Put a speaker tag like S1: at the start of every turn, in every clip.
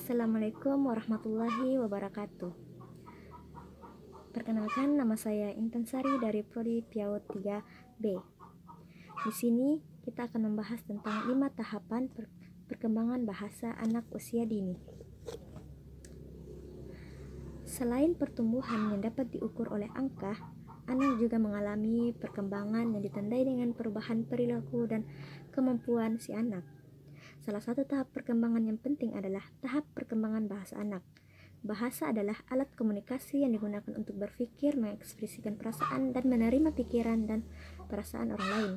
S1: Assalamualaikum warahmatullahi wabarakatuh. Perkenalkan, nama saya Intan Sari dari Prodi PIAUD 3B. Di sini kita akan membahas tentang 5 tahapan perkembangan bahasa anak usia dini. Selain pertumbuhan yang dapat diukur oleh angka, anak juga mengalami perkembangan yang ditandai dengan perubahan perilaku dan kemampuan si anak. Salah satu tahap perkembangan yang penting adalah tahap perkembangan bahasa anak. Bahasa adalah alat komunikasi yang digunakan untuk berpikir, mengekspresikan perasaan, dan menerima pikiran dan perasaan orang lain.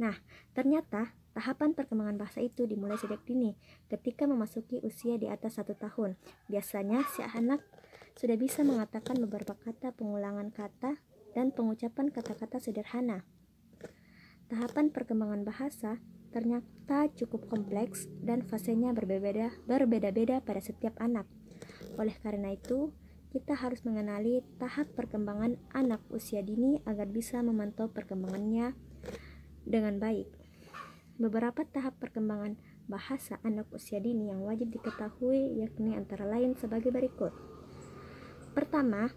S1: Nah, ternyata tahapan perkembangan bahasa itu dimulai sejak dini, ketika memasuki usia di atas 1 tahun. Biasanya si anak sudah bisa mengatakan beberapa kata, pengulangan kata, dan pengucapan kata-kata sederhana. Tahapan perkembangan bahasa ternyata cukup kompleks dan fasenya berbeda-beda pada setiap anak. Oleh karena itu, kita harus mengenali tahap perkembangan anak usia dini agar bisa memantau perkembangannya dengan baik. Beberapa tahap perkembangan bahasa anak usia dini yang wajib diketahui yakni antara lain sebagai berikut. Pertama,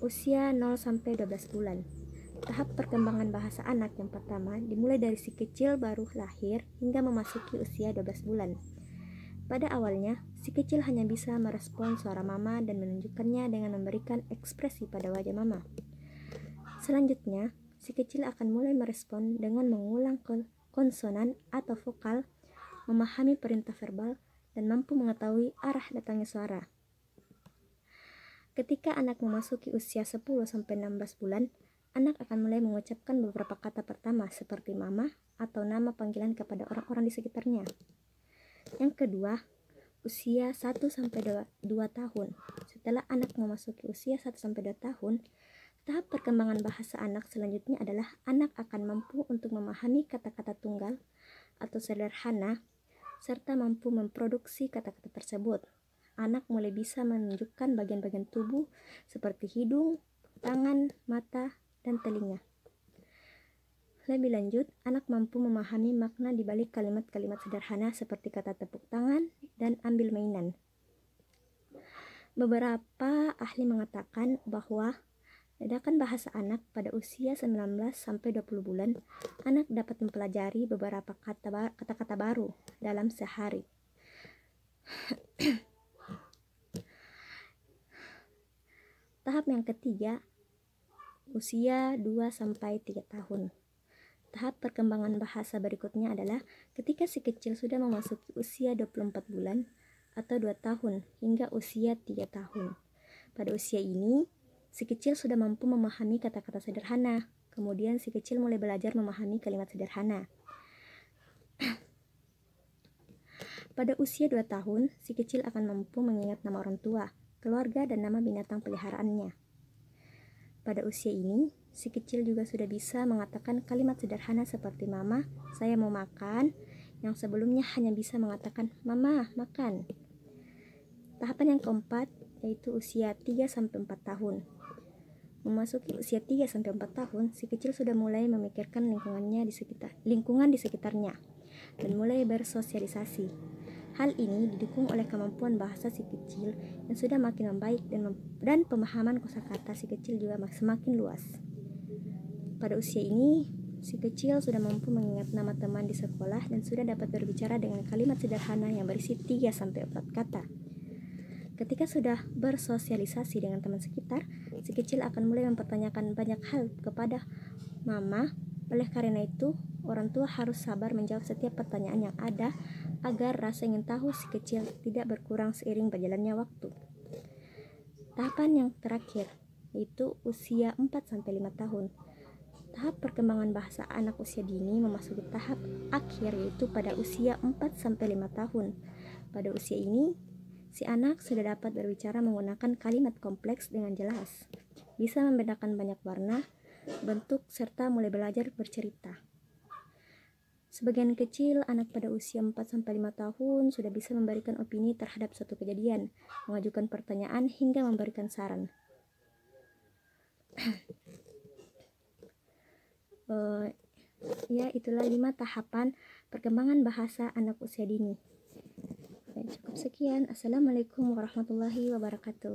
S1: usia 0-12 bulan. Tahap perkembangan bahasa anak yang pertama dimulai dari si kecil baru lahir hingga memasuki usia 12 bulan. Pada awalnya, si kecil hanya bisa merespon suara mama dan menunjukkannya dengan memberikan ekspresi pada wajah mama. Selanjutnya, si kecil akan mulai merespon dengan mengulang konsonan atau vokal, memahami perintah verbal, dan mampu mengetahui arah datangnya suara. Ketika anak memasuki usia 10-16 bulan, anak akan mulai mengucapkan beberapa kata pertama seperti mama atau nama panggilan kepada orang-orang di sekitarnya. Yang kedua, usia 1-2 tahun. Setelah anak memasuki usia 1-2 tahun, tahap perkembangan bahasa anak selanjutnya adalah anak akan mampu untuk memahami kata-kata tunggal atau sederhana serta mampu memproduksi kata-kata tersebut. Anak mulai bisa menunjukkan bagian-bagian tubuh seperti hidung, tangan, mata, dan telinga. Lebih lanjut, anak mampu memahami makna di balik kalimat-kalimat sederhana seperti kata tepuk tangan dan ambil mainan. Beberapa ahli mengatakan bahwa ledakan bahasa anak pada usia 19-20 bulan, anak dapat mempelajari beberapa kata-kata baru dalam sehari. Tahap yang ketiga, usia 2-3 tahun. Tahap perkembangan bahasa berikutnya adalah ketika si kecil sudah memasuki usia 24 bulan atau 2 tahun hingga usia 3 tahun. Pada usia ini, si kecil sudah mampu memahami kata-kata sederhana. Kemudian si kecil mulai belajar memahami kalimat sederhana. Pada usia 2 tahun, si kecil akan mampu mengingat nama orang tua, keluarga, dan nama binatang peliharaannya. Pada usia ini, si kecil juga sudah bisa mengatakan kalimat sederhana seperti mama, saya mau makan, yang sebelumnya hanya bisa mengatakan mama, makan. Tahapan yang keempat yaitu usia 3-4 tahun. Memasuki usia 3-4 tahun, si kecil sudah mulai memikirkan lingkungan di sekitarnya dan mulai bersosialisasi. Hal ini didukung oleh kemampuan bahasa si kecil yang sudah makin membaik dan pemahaman kosakata si kecil juga semakin luas. Pada usia ini, si kecil sudah mampu mengingat nama teman di sekolah dan sudah dapat berbicara dengan kalimat sederhana yang berisi 3-4 kata. Ketika sudah bersosialisasi dengan teman sekitar, si kecil akan mulai mempertanyakan banyak hal kepada mama. Oleh karena itu, orang tua harus sabar menjawab setiap pertanyaan yang ada agar rasa ingin tahu si kecil tidak berkurang seiring berjalannya waktu. Tahapan yang terakhir yaitu usia 4-5 tahun. Tahap perkembangan bahasa anak usia dini memasuki tahap akhir yaitu pada usia 4-5 tahun. Pada usia ini, si anak sudah dapat berbicara menggunakan kalimat kompleks dengan jelas, bisa membedakan banyak warna, bentuk, serta mulai belajar bercerita. Sebagian kecil anak pada usia 4-5 tahun sudah bisa memberikan opini terhadap suatu kejadian, mengajukan pertanyaan, hingga memberikan saran. Ya, itulah 5 tahapan perkembangan bahasa anak usia dini. Cukup Sekian, Assalamualaikum warahmatullahi wabarakatuh.